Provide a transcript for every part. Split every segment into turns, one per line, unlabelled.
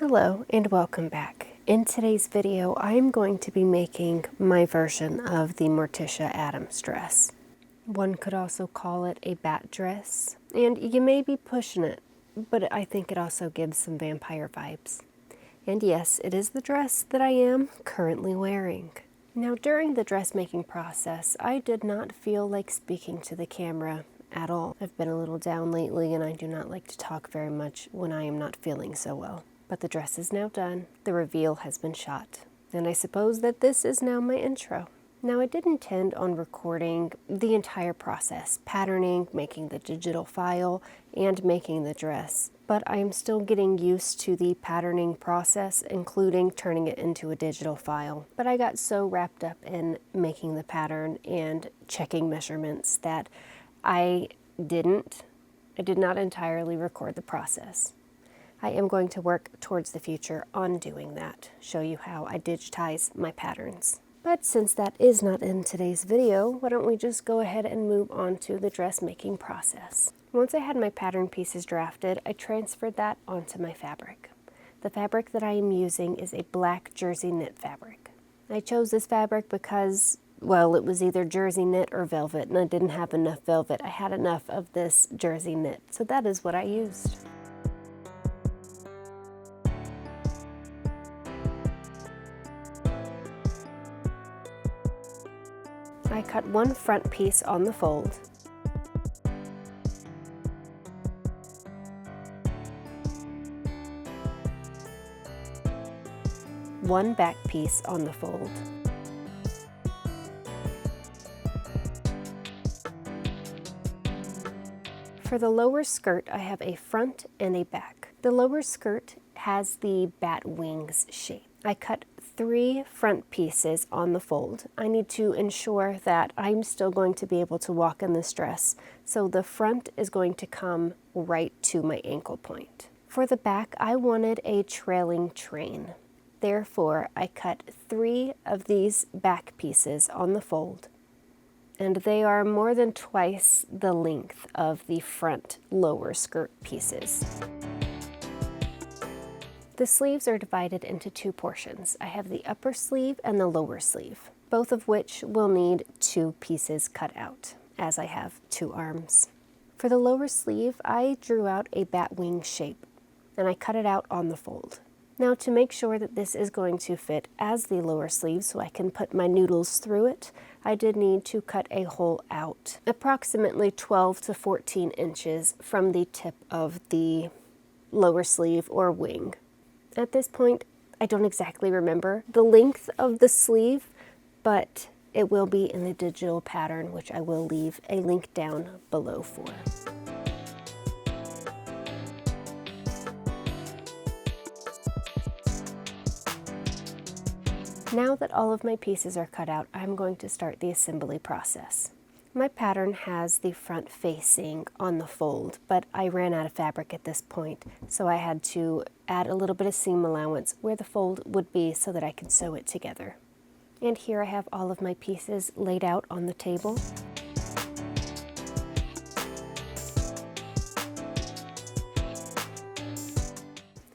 Hello and welcome back. In today's video, I'm going to be making my version of the Morticia Addams dress. One could also call it a bat dress, and you may be pushing it, but I think it also gives some vampire vibes. And yes, it is the dress that I am currently wearing. Now, during the dressmaking process, I did not feel like speaking to the camera at all. I've been a little down lately, and I do not like to talk very much when I am not feeling so well. But the dress is now done, the reveal has been shot, and I suppose that this is now my intro. Now, I did intend on recording the entire process, patterning, making the digital file, and making the dress, but I am still getting used to the patterning process, including turning it into a digital file. But I got so wrapped up in making the pattern and checking measurements that I did not entirely record the process. I am going to work towards the future on doing that, show you how I digitize my patterns. But since that is not in today's video, why don't we just go ahead and move on to the dressmaking process. Once I had my pattern pieces drafted, I transferred that onto my fabric. The fabric that I am using is a black jersey knit fabric. I chose this fabric because, well, it was either jersey knit or velvet, and I didn't have enough velvet. I had enough of this jersey knit, so that is what I used. I cut one front piece on the fold, one back piece on the fold, for the lower skirt, I have a front and a back. The lower skirt has the bat wings shape. I cut 3 front pieces on the fold. I need to ensure that I'm still going to be able to walk in this dress, so the front is going to come right to my ankle point. For the back, I wanted a trailing train. Therefore, I cut 3 of these back pieces on the fold, and they are more than twice the length of the front lower skirt pieces. The sleeves are divided into 2 portions. I have the upper sleeve and the lower sleeve, both of which will need 2 pieces cut out, as I have 2 arms. For the lower sleeve, I drew out a bat wing shape, and I cut it out on the fold. Now, to make sure that this is going to fit as the lower sleeve so I can put my noodles through it, I did need to cut a hole out, approximately 12 to 14 inches from the tip of the lower sleeve or wing. At this point, I don't exactly remember the length of the sleeve, but it will be in the digital pattern, which I will leave a link down below for. Now that all of my pieces are cut out, I'm going to start the assembly process. My pattern has the front facing on the fold, but I ran out of fabric at this point, so I had to add a little bit of seam allowance where the fold would be so that I could sew it together. And here I have all of my pieces laid out on the table.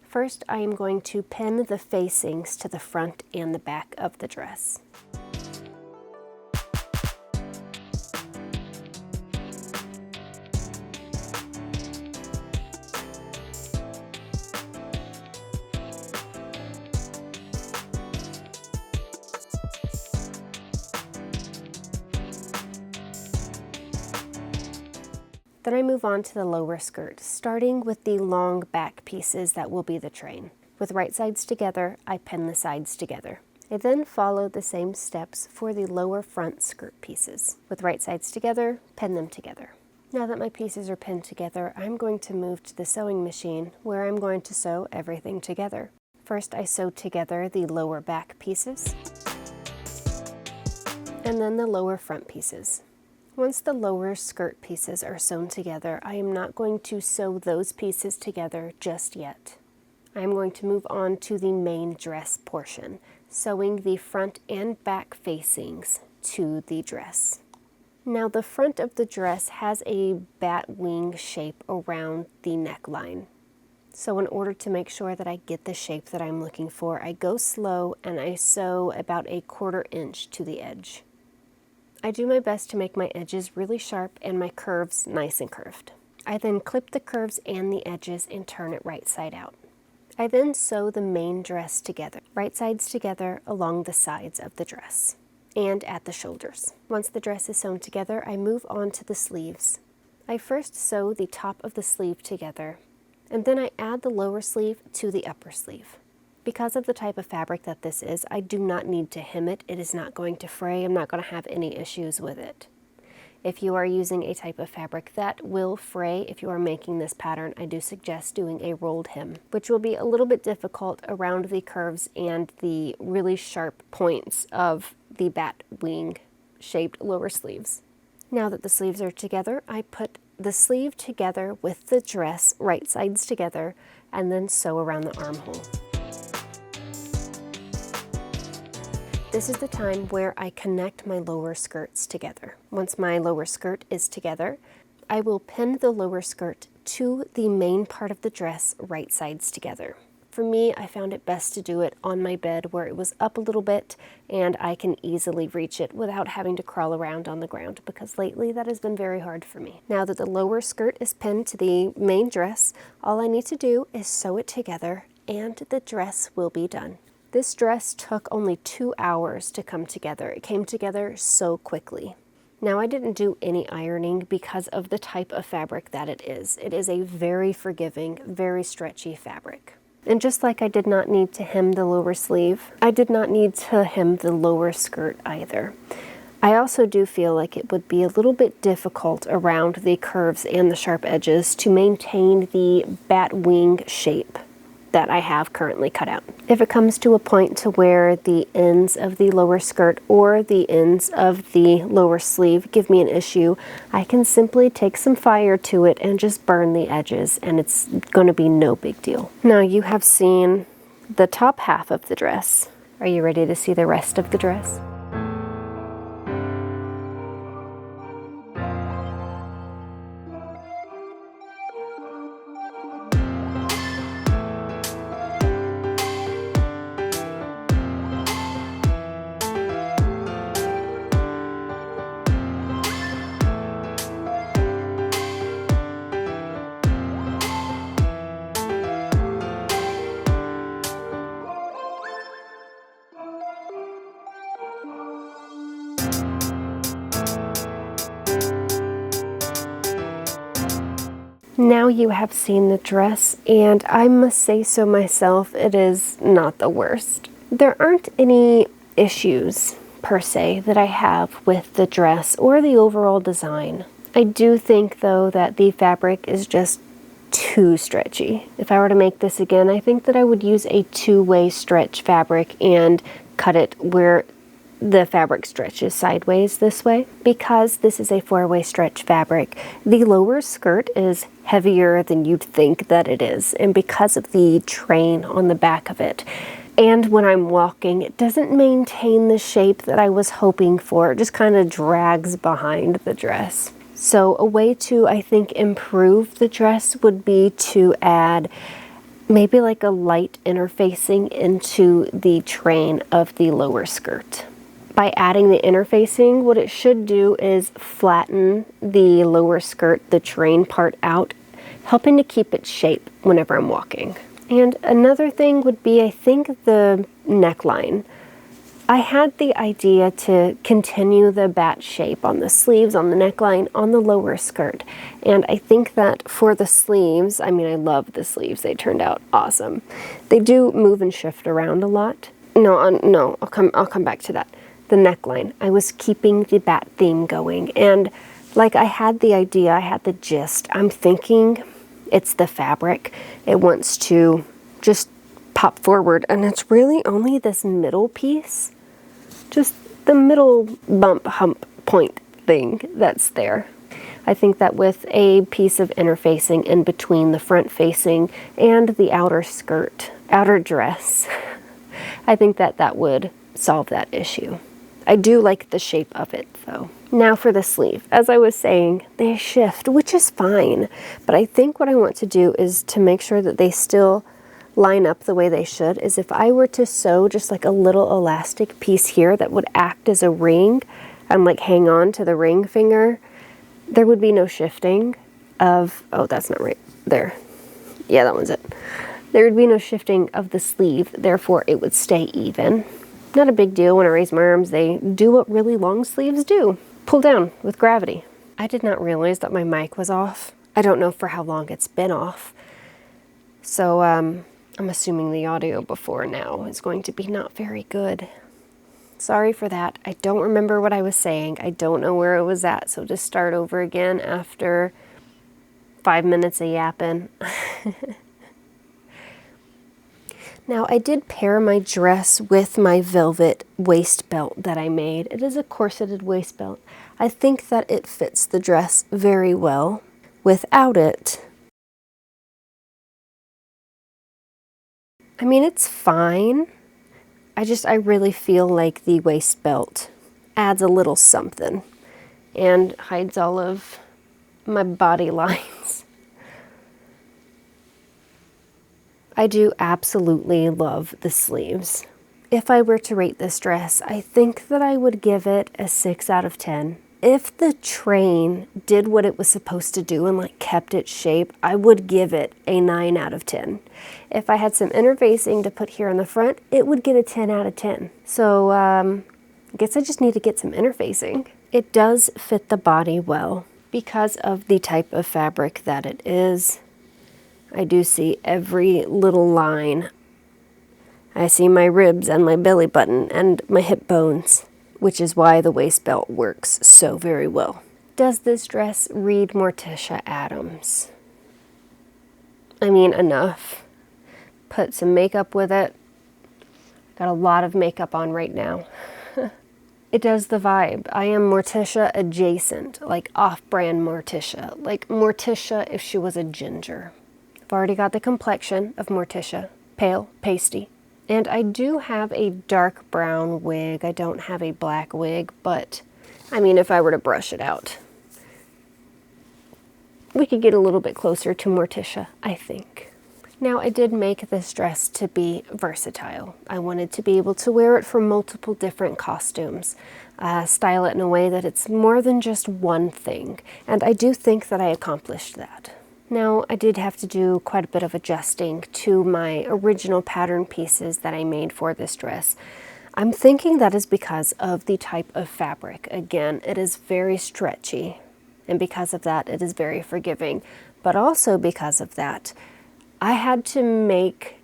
First, I am going to pin the facings to the front and the back of the dress. Then I move on to the lower skirt, starting with the long back pieces that will be the train. With right sides together, I pin the sides together. I then follow the same steps for the lower front skirt pieces. With right sides together, pin them together. Now that my pieces are pinned together, I'm going to move to the sewing machine where I'm going to sew everything together. First, I sew together the lower back pieces, and then the lower front pieces. Once the lower skirt pieces are sewn together, I am not going to sew those pieces together just yet. I am going to move on to the main dress portion, sewing the front and back facings to the dress. Now, the front of the dress has a bat wing shape around the neckline. So in order to make sure that I get the shape that I'm looking for, I go slow and I sew about a 1/4 inch to the edge. I do my best to make my edges really sharp and my curves nice and curved. I then clip the curves and the edges and turn it right side out. I then sew the main dress together, right sides together along the sides of the dress and at the shoulders. Once the dress is sewn together, I move on to the sleeves. I first sew the top of the sleeve together, and then I add the lower sleeve to the upper sleeve. Because of the type of fabric that this is, I do not need to hem it. It is not going to fray. I'm not going to have any issues with it. If you are using a type of fabric that will fray, if you are making this pattern, I do suggest doing a rolled hem, which will be a little bit difficult around the curves and the really sharp points of the bat wing shaped lower sleeves. Now that the sleeves are together, I put the sleeve together with the dress, right sides together, and then sew around the armhole. This is the time where I connect my lower skirts together. Once my lower skirt is together, I will pin the lower skirt to the main part of the dress, right sides together. For me, I found it best to do it on my bed where it was up a little bit and I can easily reach it without having to crawl around on the ground, because lately that has been very hard for me. Now that the lower skirt is pinned to the main dress, all I need to do is sew it together and the dress will be done. This dress took only 2 hours to come together. It came together so quickly. Now I didn't do any ironing because of the type of fabric that it is. It is a very forgiving, very stretchy fabric. And just like I did not need to hem the lower sleeve, I did not need to hem the lower skirt either. I also do feel like it would be a little bit difficult around the curves and the sharp edges to maintain the bat wing shape that I have currently cut out. If it comes to a point to where the ends of the lower skirt or the ends of the lower sleeve give me an issue, I can simply take some fire to it and just burn the edges, and it's going to be no big deal. Now you have seen the top half of the dress. Are you ready to see the rest of the dress? Now you have seen the dress, and I must say so myself, it is not the worst. There aren't any issues, per se, that I have with the dress or the overall design. I do think, though, that the fabric is just too stretchy. If I were to make this again, I think that I would use a 2-way stretch fabric and cut it where the fabric stretches sideways this way. Because this is a 4-way stretch fabric, the lower skirt is heavier than you'd think that it is, and because of the train on the back of it, and when I'm walking, it doesn't maintain the shape that I was hoping for. It just kind of drags behind the dress. So a way to, I think, improve the dress would be to add maybe like a light interfacing into the train of the lower skirt. By adding the interfacing, what it should do is flatten the lower skirt, the train part out, helping to keep its shape whenever I'm walking. And another thing would be, I think, the neckline. I had the idea to continue the bat shape on the sleeves, on the neckline, on the lower skirt. And I think that for the sleeves, I mean, I love the sleeves. They turned out awesome. They do move and shift around a lot. I'll come back to that. The neckline, I was keeping the bat theme going, and like I had the idea, I had the gist. I'm thinking it's the fabric. It wants to just pop forward, and it's really only this middle piece, just the middle bump hump point thing that's there. I think that with a piece of interfacing in between the front facing and the outer skirt, outer dress, I think that that would solve that issue. I do like the shape of it, though. Now for the sleeve. As I was saying, they shift, which is fine, but I think what I want to do is to make sure that they still line up the way they should, is if I were to sew just like a little elastic piece here that would act as a ring and like hang on to the ring finger, there would be no shifting of, oh, that's not right, there. Yeah, that one's it. There would be no shifting of the sleeve, therefore it would stay even. Not a big deal. When I raise my arms, they do what really long sleeves do. Pull down with gravity. I did not realize that my mic was off. I don't know for how long it's been off. So I'm assuming the audio before now is going to be not very good. Sorry for that. I don't remember what I was saying. I don't know where it was at, so just start over again after 5 minutes of yapping. Now, I did pair my dress with my velvet waist belt that I made. It is a corseted waist belt. I think that it fits the dress very well. Without it, I mean, it's fine. I really feel like the waist belt adds a little something and hides all of my body lines. I do absolutely love the sleeves. If I were to rate this dress, I think that I would give it a 6 out of 10. If the train did what it was supposed to do and like kept its shape, I would give it a 9 out of 10. If I had some interfacing to put here on the front, it would get a 10 out of 10. So I guess I just need to get some interfacing. It does fit the body well because of the type of fabric that it is. I do see every little line. I see my ribs and my belly button and my hip bones, which is why the waist belt works so very well. Does this dress read Morticia Addams? I mean, enough. Put some makeup with it. Got a lot of makeup on right now. It does the vibe. I am Morticia adjacent, like off-brand Morticia. Like Morticia if she was a ginger. I've already got the complexion of Morticia, pale, pasty. And I do have a dark brown wig. I don't have a black wig, but I mean, if I were to brush it out, we could get a little bit closer to Morticia, I think. Now, I did make this dress to be versatile. I wanted to be able to wear it for multiple different costumes, style it in a way that it's more than just one thing. And I do think that I accomplished that. Now, I did have to do quite a bit of adjusting to my original pattern pieces that I made for this dress. I'm thinking that is because of the type of fabric. Again, it is very stretchy, and because of that, it is very forgiving. But also because of that, I had to make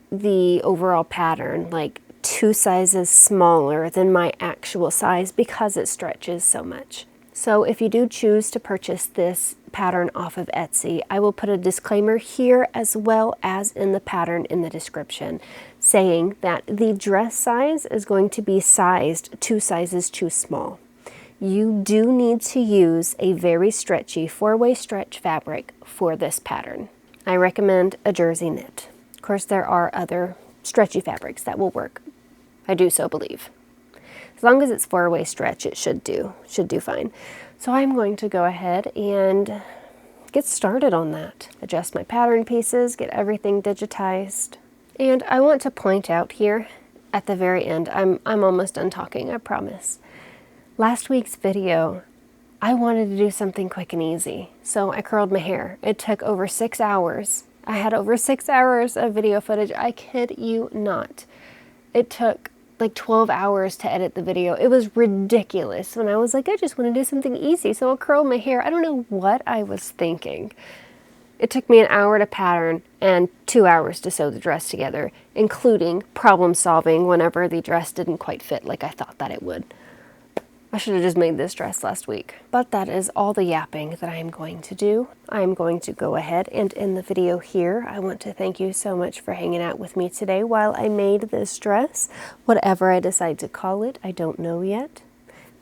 the overall pattern like 2 sizes smaller than my actual size because it stretches so much. So if you do choose to purchase this pattern off of Etsy, I will put a disclaimer here as well as in the pattern in the description saying that the dress size is going to be sized 2 sizes too small. You do need to use a very stretchy 4-way stretch fabric for this pattern. I recommend a jersey knit. Of course, there are other stretchy fabrics that will work. I do so believe. As long as it's 4-way stretch, it should do fine. So I'm going to go ahead and get started on that. Adjust my pattern pieces, get everything digitized. And I want to point out here at the very end, I'm almost done talking, I promise. Last week's video, I wanted to do something quick and easy, so I curled my hair. It took over 6 hours. I had over 6 hours of video footage. I kid you not. It took like 12 hours to edit the video. It was ridiculous. When I was like, I just want to do something easy, so I'll curl my hair. I don't know what I was thinking. It took me an hour to pattern and 2 hours to sew the dress together, including problem solving whenever the dress didn't quite fit like I thought that it would. I should have just made this dress last week. But that is all the yapping that I am going to do. I'm going to go ahead and end the video here. I want to thank you so much for hanging out with me today while I made this dress. Whatever I decide to call it, I don't know yet.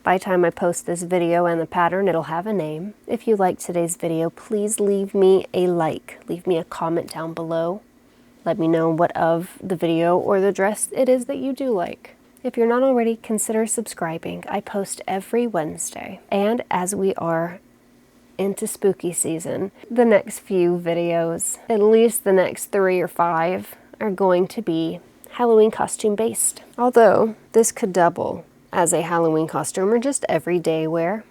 By the time I post this video and the pattern, it'll have a name. If you liked today's video, please leave me a like. Leave me a comment down below. Let me know what of the video or the dress it is that you do like. If you're not already, consider subscribing. I post every Wednesday. And as we are into spooky season, the next few videos, at least the next 3 or 5, are going to be Halloween costume based. Although this could double as a Halloween costume or just everyday wear.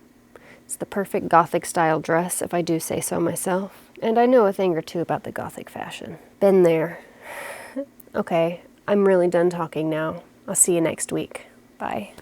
It's the perfect Gothic style dress, if I do say so myself. And I know a thing or two about the Gothic fashion. Been there. Okay, I'm really done talking now. I'll see you next week. Bye.